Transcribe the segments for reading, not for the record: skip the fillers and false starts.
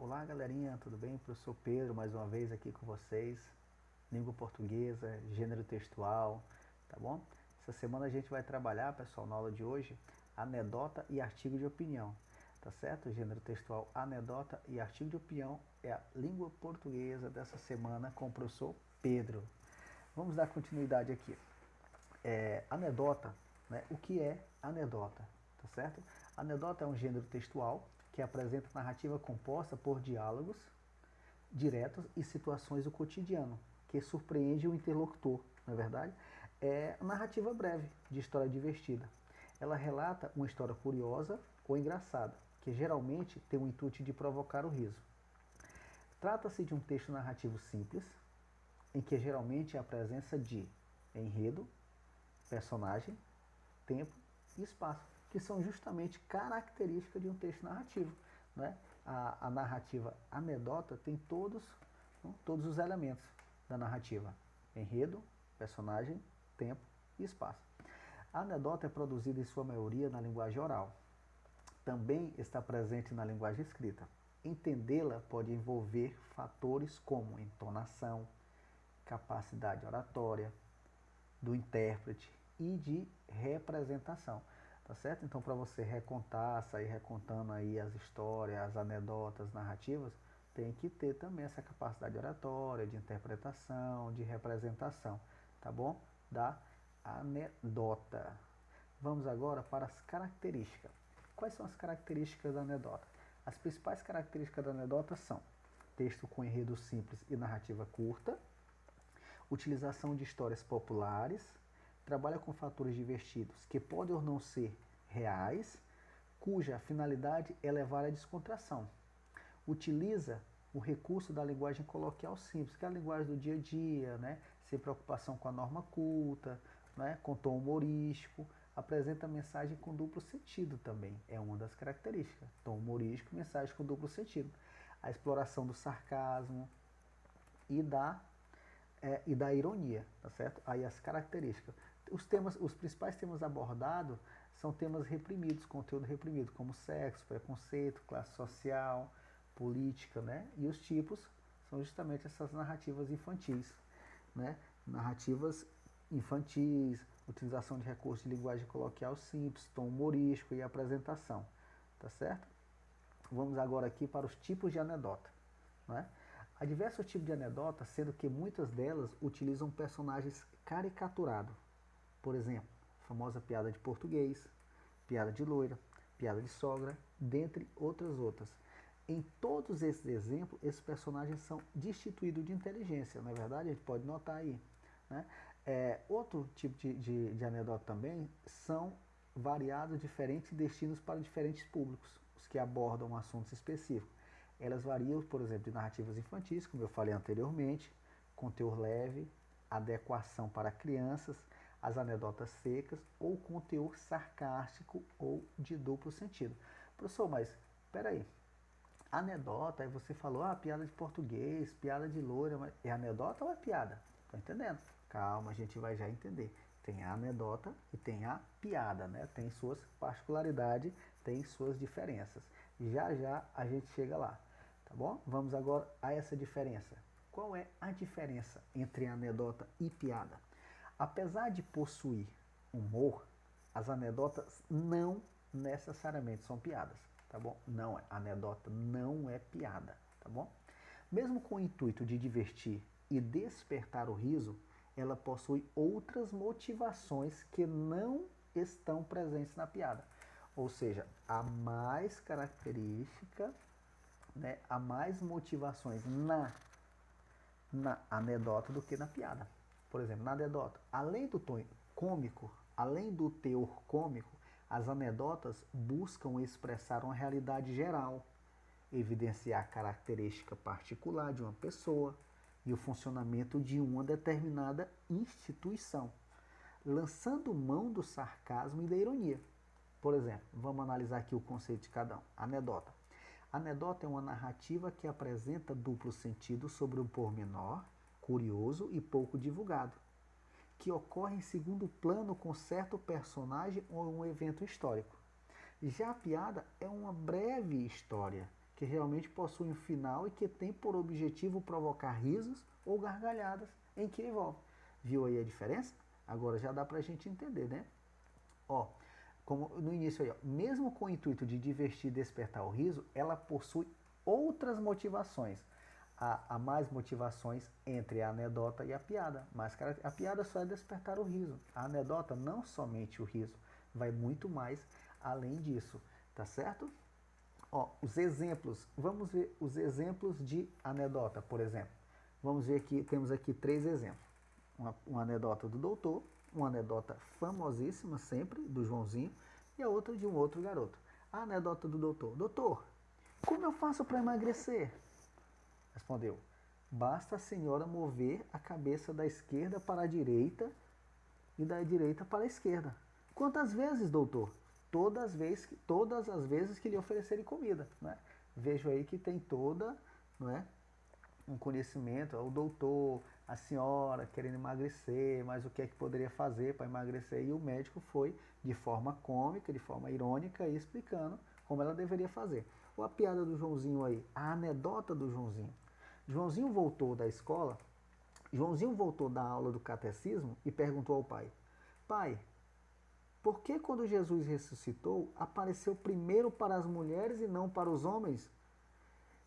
Olá galerinha, tudo bem? Professor Pedro mais uma vez aqui com vocês. Língua portuguesa, gênero textual, tá bom? Essa semana a gente vai trabalhar, pessoal, na aula de hoje, anedota e artigo de opinião, tá certo? Gênero textual, anedota e artigo de opinião é a língua portuguesa dessa semana com o professor Pedro. Vamos dar continuidade aqui. Anedota, né? O que é anedota, tá certo? Anedota é um gênero textual que apresenta narrativa composta por diálogos diretos e situações do cotidiano, que surpreende o interlocutor, não é verdade? É narrativa breve, de história divertida. Ela relata uma história curiosa ou engraçada, que geralmente tem o intuito de provocar o riso. Trata-se de um texto narrativo simples, em que geralmente há a presença de enredo, personagem, tempo e espaço, que são justamente características de um texto narrativo. Né? A narrativa anedota tem todos os elementos da narrativa: enredo, personagem, tempo e espaço. A anedota é produzida em sua maioria na linguagem oral. Também está presente na linguagem escrita. Entendê-la pode envolver fatores como entonação, capacidade oratória do intérprete e de representação, tá certo? Então, para você recontar, sair recontando aí as histórias, as anedotas, narrativas, tem que ter também essa capacidade oratória, de interpretação, de representação, tá bom? Da anedota. Vamos agora para as características. Quais são as características da anedota? As principais características da anedota são texto com enredo simples e narrativa curta, utilização de histórias populares, trabalha com fatores divertidos que podem ou não ser reais, cuja finalidade é levar à descontração. Utiliza o recurso da linguagem coloquial simples, que é a linguagem do dia a dia, né? Sem preocupação com a norma culta, né? Com tom humorístico, apresenta mensagem com duplo sentido também, é uma das características. Tom humorístico, mensagem com duplo sentido. A exploração do sarcasmo e da ironia, tá certo? Aí as características. Os principais temas abordados são temas reprimidos, conteúdo reprimido, como sexo, preconceito, classe social, política, né? E os tipos são justamente essas narrativas infantis, né? Narrativas infantis, utilização de recursos de linguagem coloquial simples, tom humorístico e apresentação, tá certo? Vamos agora aqui para os tipos de anedota, né? Há diversos tipos de anedota, sendo que muitas delas utilizam personagens caricaturados. Por exemplo, a famosa piada de português, piada de loira, piada de sogra, dentre outras. Em todos esses exemplos, esses personagens são destituídos de inteligência, não é verdade? A gente pode notar aí. Né? Outro tipo de anedota também são variados diferentes destinos para diferentes públicos, os que abordam assuntos específicos. Elas variam, por exemplo, de narrativas infantis, como eu falei anteriormente, com teor leve, adequação para crianças, as anedotas secas ou com teor sarcástico ou de duplo sentido. Professor, mas espera aí, anedota, aí você falou, piada de português, piada de loira, mas é anedota ou é piada? Tá entendendo? Calma, a gente vai já entender. Tem a anedota e tem a piada, né? Tem suas particularidades, tem suas diferenças. Já a gente chega lá, tá bom? Vamos agora a essa diferença. Qual é a diferença entre anedota e piada? Apesar de possuir humor, as anedotas não necessariamente são piadas, tá bom? Não é, anedota não é piada, tá bom? Mesmo com o intuito de divertir e despertar o riso, ela possui outras motivações que não estão presentes na piada. Ou seja, há mais característica, né, há mais motivações na anedota do que na piada. Por exemplo, na anedota, além do tom cômico, além do teor cômico, as anedotas buscam expressar uma realidade geral, evidenciar a característica particular de uma pessoa e o funcionamento de uma determinada instituição, lançando mão do sarcasmo e da ironia. Por exemplo, vamos analisar aqui o conceito de cada um. Anedota. Anedota é uma narrativa que apresenta duplo sentido sobre um pormenor curioso e pouco divulgado, que ocorre em segundo plano com certo personagem ou um evento histórico. Já a piada é uma breve história que realmente possuem um final e que tem por objetivo provocar risos ou gargalhadas em que envolve. Viu aí a diferença? Agora já dá pra gente entender, né? Ó, como no início aí, ó, mesmo com o intuito de divertir e despertar o riso, ela possui outras motivações. Há mais motivações entre a anedota e a piada. Mas a piada só é despertar o riso. A anedota não somente o riso, vai muito mais além disso, tá certo? Ó, os exemplos, vamos ver os exemplos de anedota, por exemplo. Vamos ver aqui, temos aqui 3 exemplos. Uma anedota do doutor, uma anedota famosíssima sempre, do Joãozinho, e a outra de um outro garoto. A anedota do doutor. Doutor, como eu faço para emagrecer? Respondeu, basta a senhora mover a cabeça da esquerda para a direita e da direita para a esquerda. Quantas vezes, doutor? Todas as vezes que lhe oferecerem comida. Né? Vejo aí que tem toda, não é, um conhecimento, o doutor, a senhora querendo emagrecer, mas o que é que poderia fazer para emagrecer? E o médico foi de forma cômica, de forma irônica, explicando como ela deveria fazer. Ou a piada do Joãozinho aí, a anedota do Joãozinho. Joãozinho voltou da escola, Joãozinho voltou da aula do catecismo e perguntou ao pai, pai, por que quando Jesus ressuscitou, apareceu primeiro para as mulheres e não para os homens?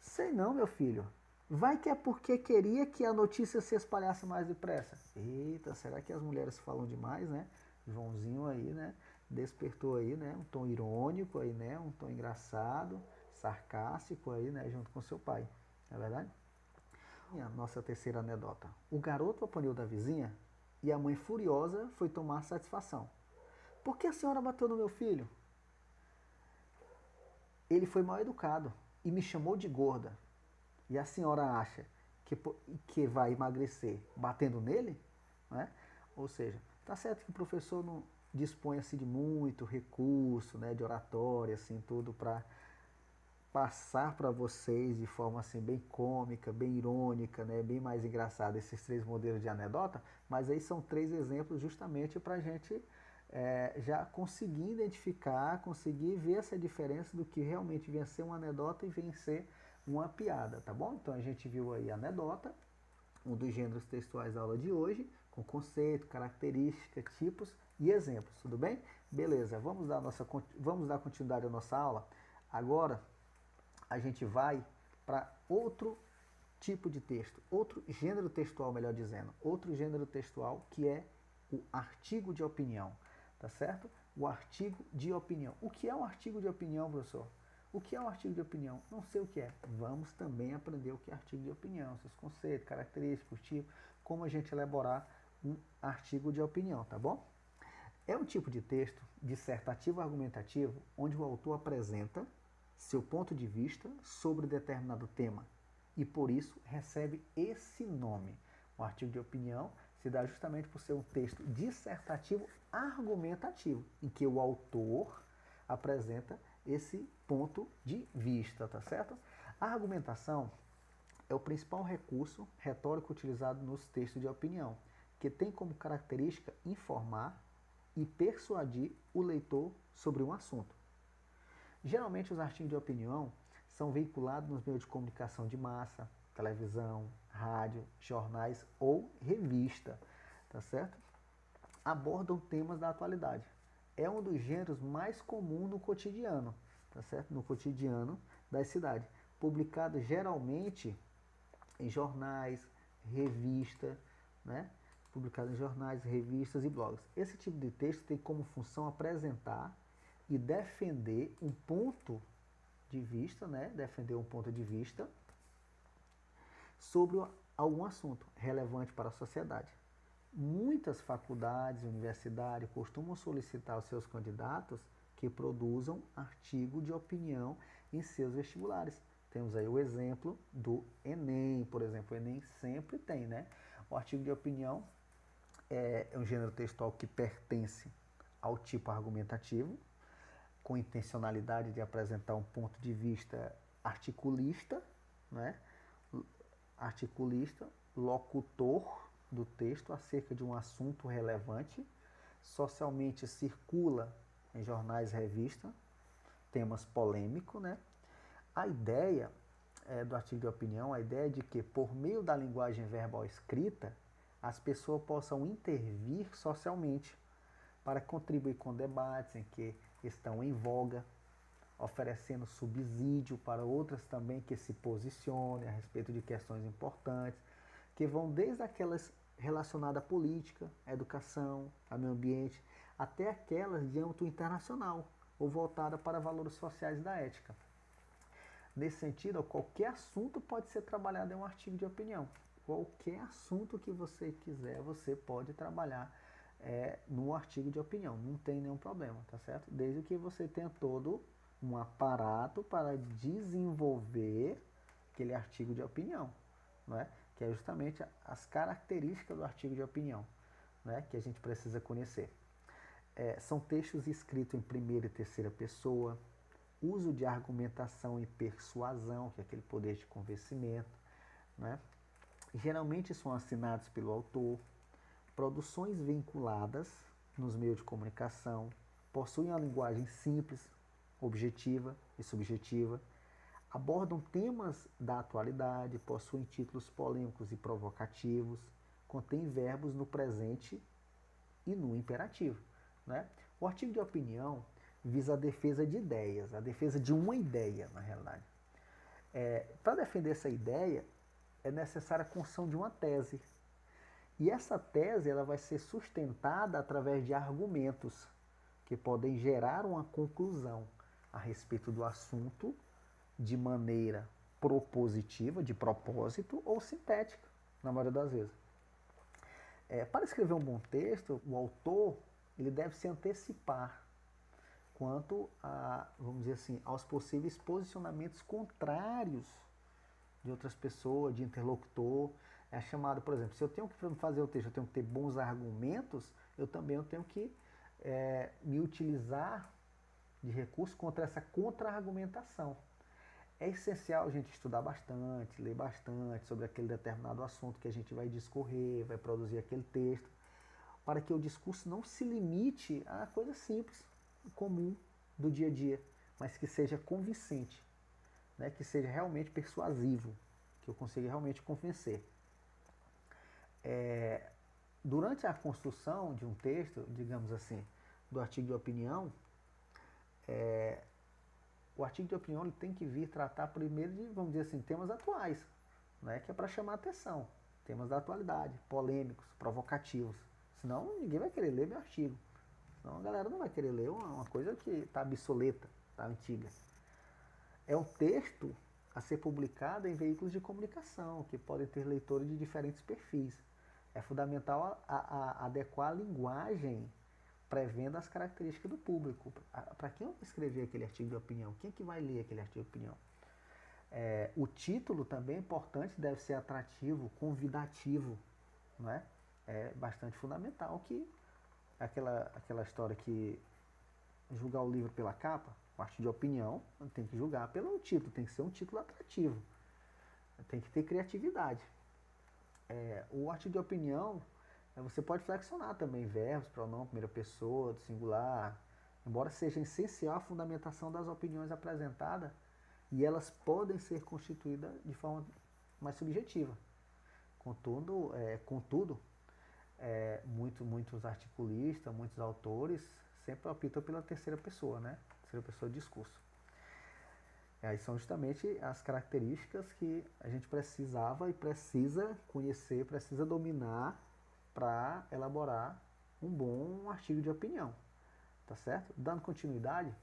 Sei não, meu filho. Vai que é porque queria que a notícia se espalhasse mais depressa. Eita, será que as mulheres falam demais, né? Joãozinho aí, né? Despertou aí, né? Um tom irônico aí, né? Um tom engraçado, sarcástico aí, né? Junto com seu pai. Não é verdade? E a nossa terceira anedota. O garoto apanhou da vizinha e a mãe furiosa foi tomar satisfação. Por que a senhora bateu no meu filho? Ele foi mal educado e me chamou de gorda. E a senhora acha que vai emagrecer batendo nele? Né? Ou seja, tá certo que o professor não dispõe-se de muito recurso, né, de oratória, assim, tudo para passar para vocês de forma assim bem cômica, bem irônica, né, bem mais engraçada esses 3 modelos de anedota, mas aí são 3 exemplos justamente para a gente já conseguir identificar, conseguir ver essa diferença do que realmente vem a ser uma anedota e vem a ser uma piada, tá bom? Então a gente viu aí a anedota, um dos gêneros textuais da aula de hoje, com conceito, característica, tipos e exemplos, tudo bem? Beleza, vamos dar continuidade à nossa aula. Agora a gente vai para outro tipo de texto, outro gênero textual, melhor dizendo, outro gênero textual que é o artigo de opinião, tá certo? O artigo de opinião. O que é um artigo de opinião, professor? O que é um artigo de opinião? Não sei o que é. Vamos também aprender o que é artigo de opinião, seus conceitos, características, tipos, como a gente elaborar um artigo de opinião, tá bom? É um tipo de texto dissertativo argumentativo onde o autor apresenta seu ponto de vista sobre determinado tema e por isso recebe esse nome. O artigo de opinião se dá justamente por ser um texto dissertativo argumentativo, em que o autor apresenta esse ponto de vista, tá certo? A argumentação é o principal recurso retórico utilizado nos textos de opinião, que tem como característica informar e persuadir o leitor sobre um assunto. Geralmente os artigos de opinião são veiculados nos meios de comunicação de massa, televisão, rádio, jornais ou revista, tá certo? Abordam temas da atualidade. É um dos gêneros mais comuns no cotidiano, tá certo? No cotidiano das cidades. Publicado geralmente em jornais, revista, né? Publicado em jornais, revistas e blogs. Esse tipo de texto tem como função apresentar e defender um ponto de vista, né? Defender um ponto de vista sobre algum assunto relevante para a sociedade. Muitas faculdades e universidades costumam solicitar aos seus candidatos que produzam artigo de opinião em seus vestibulares. Temos aí o exemplo do Enem, por exemplo. O Enem sempre tem, né? O artigo de opinião é um gênero textual que pertence ao tipo argumentativo, com intencionalidade de apresentar um ponto de vista articulista, né? Articulista, locutor do texto acerca de um assunto relevante, socialmente circula em jornais e revistas, temas polêmicos, né? A ideia do artigo de opinião, a ideia é de que, por meio da linguagem verbal escrita, as pessoas possam intervir socialmente para contribuir com debates em que estão em voga, oferecendo subsídio para outras também que se posicionem a respeito de questões importantes, que vão desde aquelas relacionadas à política, à educação, ao meio ambiente, até aquelas de âmbito internacional ou voltada para valores sociais da ética. Nesse sentido, qualquer assunto pode ser trabalhado em um artigo de opinião. Qualquer assunto que você quiser, você pode trabalhar no artigo de opinião. Não tem nenhum problema, tá certo? Desde que você tenha todo um aparato para desenvolver aquele artigo de opinião, não é? Que é justamente as características do artigo de opinião, né? Que a gente precisa conhecer. São textos escritos em primeira e terceira pessoa, uso de argumentação e persuasão, que é aquele poder de convencimento, né? Geralmente são assinados pelo autor, produções vinculadas nos meios de comunicação, possuem uma linguagem simples, objetiva e subjetiva, abordam temas da atualidade, possuem títulos polêmicos e provocativos, contêm verbos no presente e no imperativo, né? O artigo de opinião visa a defesa de ideias, a defesa de uma ideia, na realidade. Para defender essa ideia, é necessária a construção de uma tese. E essa tese ela vai ser sustentada através de argumentos que podem gerar uma conclusão a respeito do assunto de maneira propositiva, de propósito, ou sintética, na maioria das vezes. Para escrever um bom texto, o autor ele deve se antecipar quanto a, vamos dizer assim, aos possíveis posicionamentos contrários de outras pessoas, de interlocutor. É chamado, por exemplo, se eu tenho que fazer o texto, eu tenho que ter bons argumentos, eu também tenho que me utilizar de recursos contra essa contra-argumentação. É essencial a gente estudar bastante, ler bastante sobre aquele determinado assunto que a gente vai discorrer, vai produzir aquele texto, para que o discurso não se limite a coisa simples, comum do dia a dia, mas que seja convincente, né? Que seja realmente persuasivo, que eu consiga realmente convencer. Durante a construção de um texto, digamos assim, do artigo de opinião, o artigo de opinião ele tem que vir tratar primeiro de, vamos dizer assim, temas atuais, né? Que é para chamar a atenção, temas da atualidade, polêmicos, provocativos. Senão ninguém vai querer ler meu artigo. Senão a galera não vai querer ler uma coisa que está obsoleta, está antiga. É um texto a ser publicado em veículos de comunicação, que podem ter leitores de diferentes perfis. É fundamental adequar a linguagem prevendo as características do público. Para quem eu vou escrever aquele artigo de opinião? Quem é que vai ler aquele artigo de opinião? O título também é importante, deve ser atrativo, convidativo, não é? É bastante fundamental que aquela história que julgar o livro pela capa, o artigo de opinião, tem que julgar pelo título, tem que ser um título atrativo, tem que ter criatividade. O artigo de opinião, você pode flexionar também verbos, pronome, primeira pessoa, do singular, embora seja essencial a fundamentação das opiniões apresentadas, e elas podem ser constituídas de forma mais subjetiva. Contudo, muitos articulistas, muitos autores sempre optam pela terceira pessoa, né? Terceira pessoa de discurso. Aí são justamente as características que a gente precisava e precisa conhecer, precisa dominar para elaborar um bom artigo de opinião, tá certo? Dando continuidade,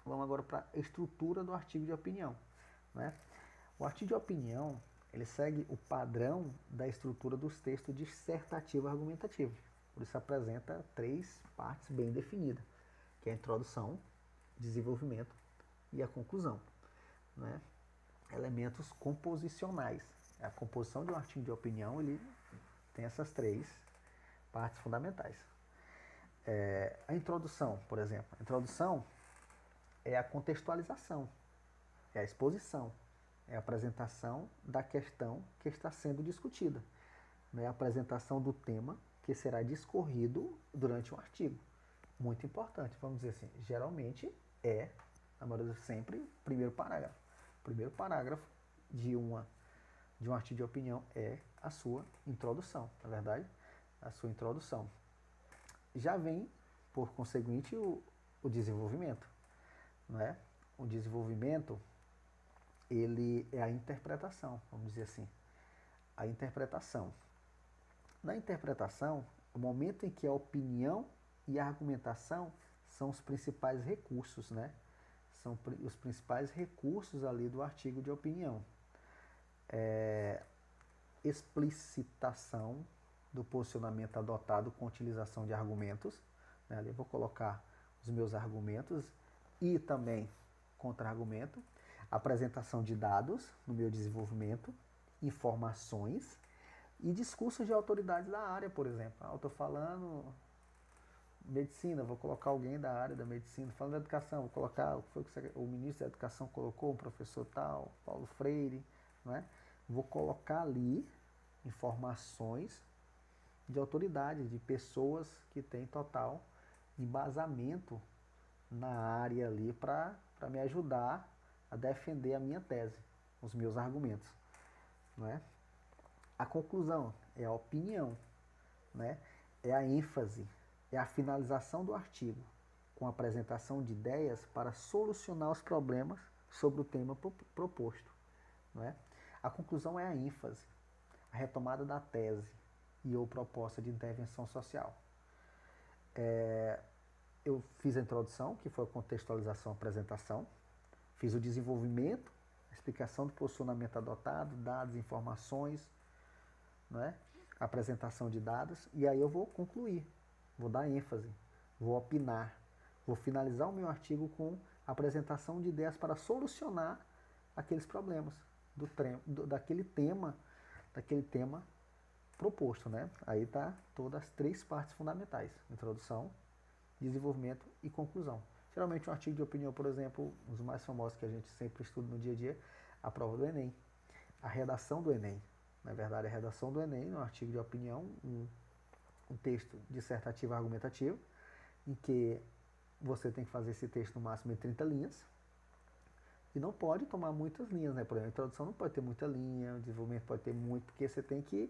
vamos agora para a estrutura do artigo de opinião, né? O artigo de opinião ele segue o padrão da estrutura dos textos dissertativo argumentativo. Por isso apresenta 3 partes bem definidas, que é a introdução, desenvolvimento e a conclusão, né? Elementos composicionais. A composição de um artigo de opinião ele tem essas 3 partes fundamentais. A introdução, por exemplo. A introdução é a contextualização, é a exposição, é a apresentação da questão que está sendo discutida, né? A apresentação do tema que será discorrido durante um artigo. Muito importante, vamos dizer assim, geralmente na maioria sempre, primeiro parágrafo. primeiro parágrafo de um artigo de opinião é a sua introdução, na verdade, a sua introdução. Já vem, por conseguinte, o desenvolvimento, não é? O desenvolvimento, ele é a interpretação, vamos dizer assim, a interpretação. Na interpretação, o momento em que a opinião e a argumentação são os principais recursos, né? São os principais recursos ali do artigo de opinião. Explicitação do posicionamento adotado com utilização de argumentos, né? Ali eu vou colocar os meus argumentos e também contra-argumento, apresentação de dados no meu desenvolvimento, informações e discursos de autoridades da área, por exemplo. Eu estou falando medicina, vou colocar alguém da área da medicina. Falando da educação, vou colocar o que foi que o ministro da educação colocou, o professor tal, Paulo Freire, não é? Vou colocar ali informações de autoridades, de pessoas que têm total embasamento na área ali para me ajudar a defender a minha tese, os meus argumentos, não é? A conclusão é a opinião, né? É a ênfase, é a finalização do artigo, com a apresentação de ideias para solucionar os problemas sobre o tema proposto, não é? A conclusão é a ênfase, a retomada da tese e ou proposta de intervenção social. Eu fiz a introdução, que foi a contextualização, a apresentação, fiz o desenvolvimento, a explicação do posicionamento adotado, dados, informações, não é? Apresentação de dados, e aí eu vou concluir, vou dar ênfase, vou opinar, vou finalizar o meu artigo com a apresentação de ideias para solucionar aqueles problemas daquele tema proposto, né? Aí tá todas as três partes fundamentais: introdução, desenvolvimento e conclusão. Geralmente um artigo de opinião, por exemplo, um dos mais famosos que a gente sempre estuda no dia a dia, a prova do Enem, a redação do Enem. Na verdade, a redação do Enem, um artigo de opinião, um texto dissertativo argumentativo, em que você tem que fazer esse texto no máximo em 30 linhas, e não pode tomar muitas linhas, né? Por exemplo, a introdução não pode ter muita linha, o desenvolvimento pode ter muito, porque você tem que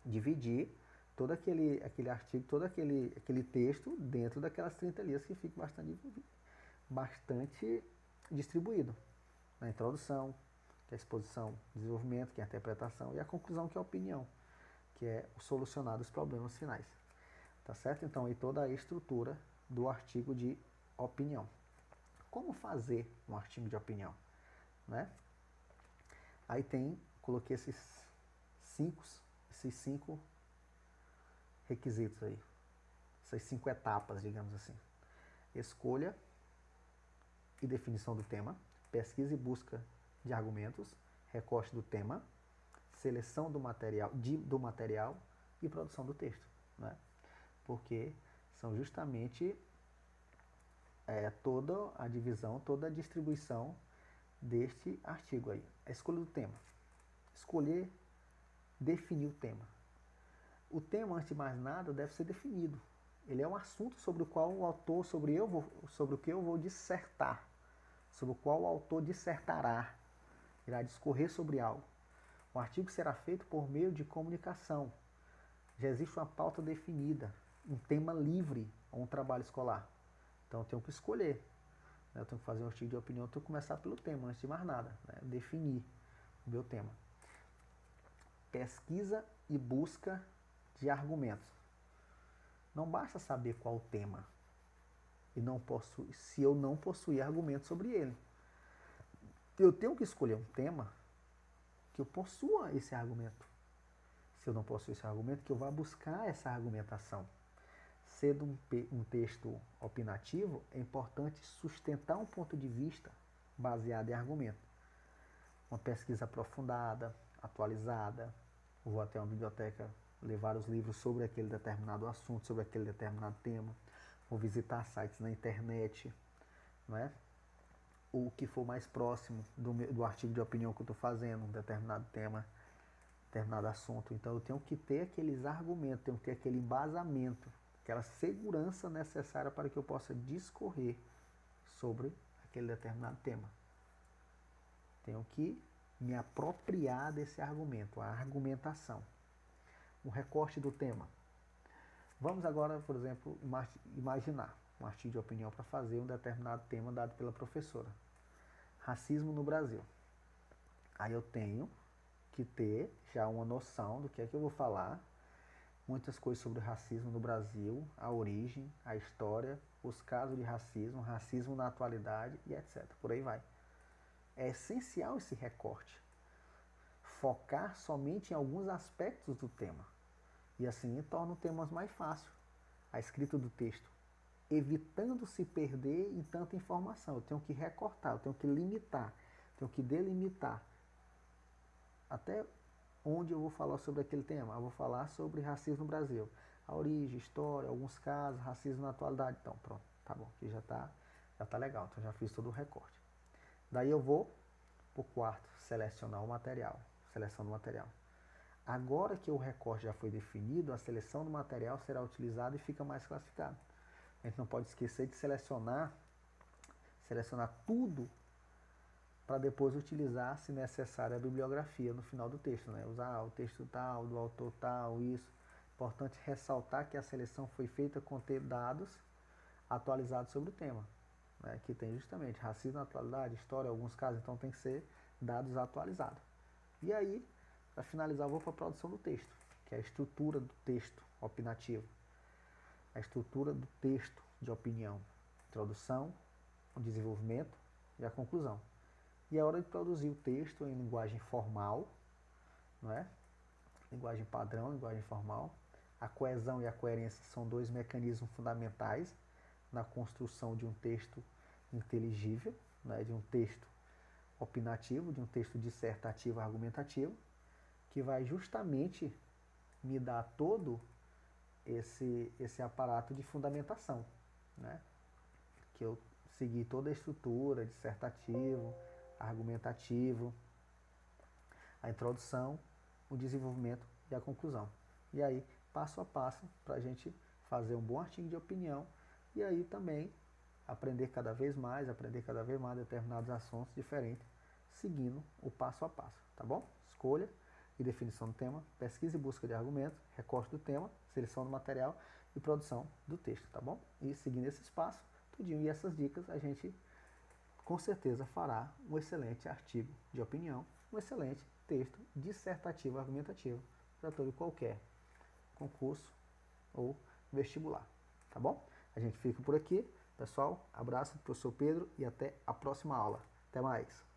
dividir todo aquele artigo, todo aquele texto dentro daquelas 30 linhas, que fica bastante distribuído. Na introdução, que é a exposição, desenvolvimento, que é a interpretação, e a conclusão, que é a opinião, que é o solucionar dos problemas finais. Tá certo? Então, aí toda a estrutura do artigo de opinião. Como fazer um artigo de opinião, né? Aí coloquei esses cinco requisitos aí, essas 5 etapas, digamos assim: escolha e definição do tema, pesquisa e busca de argumentos, recorte do tema, seleção do material e produção do texto, né? Porque são justamente toda a divisão, toda a distribuição deste artigo aí. A escolha do tema. Escolher, definir o tema. O tema, antes de mais nada, deve ser definido. Ele é um assunto sobre o qual o autor, sobre o que eu vou dissertar, sobre o qual o autor dissertará, irá discorrer sobre algo. O artigo será feito por meio de comunicação. Já existe uma pauta definida, um tema livre ou um trabalho escolar. Então eu tenho que escolher. Eu tenho que fazer um artigo de opinião, eu tenho que começar pelo tema, antes de mais nada, né? Definir o meu tema. Pesquisa e busca de argumentos. Não basta saber qual o tema se eu não possuir argumentos sobre ele. Eu tenho que escolher um tema que eu possua esse argumento. Se eu não possuo esse argumento, que eu vá buscar essa argumentação. Sendo um texto opinativo, é importante sustentar um ponto de vista baseado em argumento. Uma pesquisa aprofundada, atualizada. Eu vou até uma biblioteca levar os livros sobre aquele determinado assunto, sobre aquele determinado tema. Vou visitar sites na internet, não é? O que for mais próximo do artigo de opinião que eu estou fazendo, um determinado tema, determinado assunto. Então eu tenho que ter aqueles argumentos, tenho que ter aquele embasamento, aquela segurança necessária para que eu possa discorrer sobre aquele determinado tema. Tenho que me apropriar desse argumento, a argumentação. Um recorte do tema. Vamos agora, por exemplo, imaginar um artigo de opinião para fazer um determinado tema dado pela professora. Racismo no Brasil. Aí eu tenho que ter já uma noção do que é que eu vou falar, muitas coisas sobre o racismo no Brasil, a origem, a história, os casos de racismo, racismo na atualidade e etc. Por aí vai. É essencial esse recorte. Focar somente em alguns aspectos do tema. E assim torna o tema mais fácil, a escrita do texto, evitando se perder em tanta informação. Eu tenho que recortar, eu tenho que limitar, tenho que delimitar. Até onde eu vou falar sobre aquele tema? Eu vou falar sobre racismo no Brasil. A origem, história, alguns casos, racismo na atualidade. Então, pronto, tá bom, aqui já tá legal, então já fiz todo o recorte. Daí eu vou para o quarto, selecionar o material, seleção do material. Agora que o recorte já foi definido, a seleção do material será utilizada e fica mais classificado. A gente não pode esquecer de selecionar tudo para depois utilizar, se necessário, a bibliografia no final do texto, né? Usar o texto tal, do autor tal, isso. Importante ressaltar que a seleção foi feita com ter dados atualizados sobre o tema, né? Que tem justamente racismo na atualidade, história, alguns casos, então tem que ser dados atualizados. E aí, para finalizar, eu vou para a produção do texto, que é a estrutura do texto opinativo. A estrutura do texto de opinião. Introdução, o desenvolvimento e a conclusão. E é hora de produzir o texto em linguagem formal, não é? Linguagem padrão, linguagem formal. A coesão e a coerência são dois mecanismos fundamentais na construção de um texto inteligível, né? De um texto opinativo, de um texto dissertativo argumentativo, que vai justamente me dar todo esse aparato de fundamentação, né? Que eu segui toda a estrutura, dissertativo, argumentativo, a introdução, o desenvolvimento e a conclusão. E aí, passo a passo, para a gente fazer um bom artigo de opinião e aí também aprender cada vez mais determinados assuntos diferentes, seguindo o passo a passo, tá bom? Escolha e definição do tema, pesquisa e busca de argumentos, recorte do tema, seleção do material e produção do texto, tá bom? E seguindo esses passos, tudinho e essas dicas, a gente com certeza fará um excelente artigo de opinião, um excelente texto dissertativo argumentativo para todo e qualquer concurso ou vestibular, tá bom? A gente fica por aqui, pessoal, abraço do professor Pedro e até a próxima aula. Até mais!